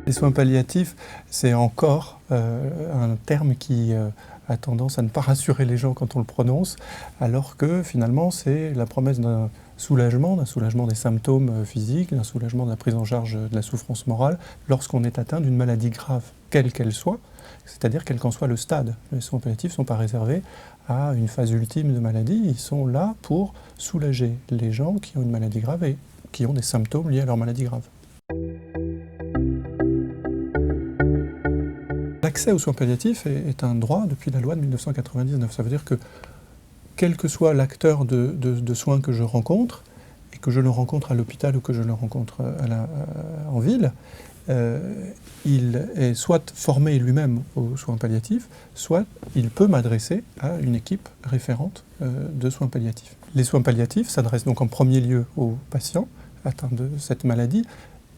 Les soins palliatifs, c'est encore un terme qui a tendance à ne pas rassurer les gens quand on le prononce, alors que finalement c'est la promesse d'un soulagement des symptômes physiques, d'un soulagement de la prise en charge de la souffrance morale lorsqu'on est atteint d'une maladie grave, quelle qu'elle soit, c'est-à-dire quel qu'en soit le stade. Les soins palliatifs ne sont pas réservés à une phase ultime de maladie, ils sont là pour soulager les gens qui ont une maladie grave et qui ont des symptômes liés à leur maladie grave. L'accès aux soins palliatifs est un droit depuis la loi de 1999. Ça veut dire que quel que soit l'acteur de soins que je rencontre, et que je le rencontre à l'hôpital ou que je le rencontre en ville, il est soit formé lui-même aux soins palliatifs, soit il peut m'adresser à une équipe référente de soins palliatifs. Les soins palliatifs s'adressent donc en premier lieu aux patients atteints de cette maladie,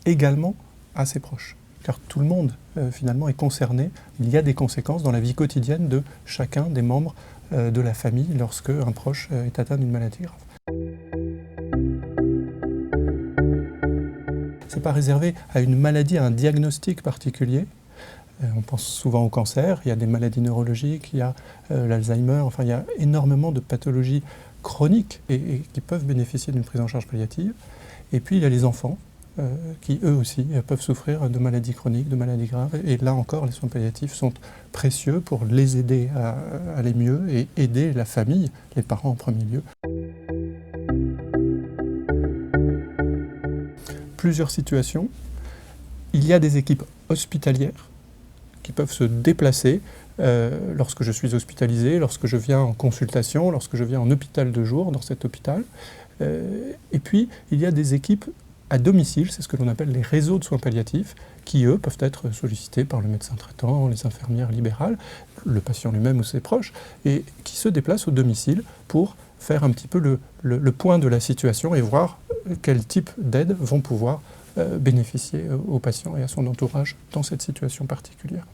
également à ses proches. Car tout le monde, finalement, est concerné. Il y a des conséquences dans la vie quotidienne de chacun des membres de la famille lorsque un proche est atteint d'une maladie grave. Ce n'est pas réservé à une maladie, à un diagnostic particulier. On pense souvent au cancer, il y a des maladies neurologiques, il y a l'Alzheimer, enfin il y a énormément de pathologies chroniques et qui peuvent bénéficier d'une prise en charge palliative. Et puis il y a les enfants, qui eux aussi peuvent souffrir de maladies chroniques, de maladies graves. Et là encore, les soins palliatifs sont précieux pour les aider à aller mieux et aider la famille, les parents en premier lieu. Plusieurs situations. Il y a des équipes hospitalières qui peuvent se déplacer lorsque je suis hospitalisé, lorsque je viens en consultation, lorsque je viens en hôpital de jour, dans cet hôpital. Et puis, il y a des équipes à domicile, c'est ce que l'on appelle les réseaux de soins palliatifs, qui eux peuvent être sollicités par le médecin traitant, les infirmières libérales, le patient lui-même ou ses proches, et qui se déplacent au domicile pour faire un petit peu le point de la situation et voir quel type d'aides vont pouvoir bénéficier au patient et à son entourage dans cette situation particulière.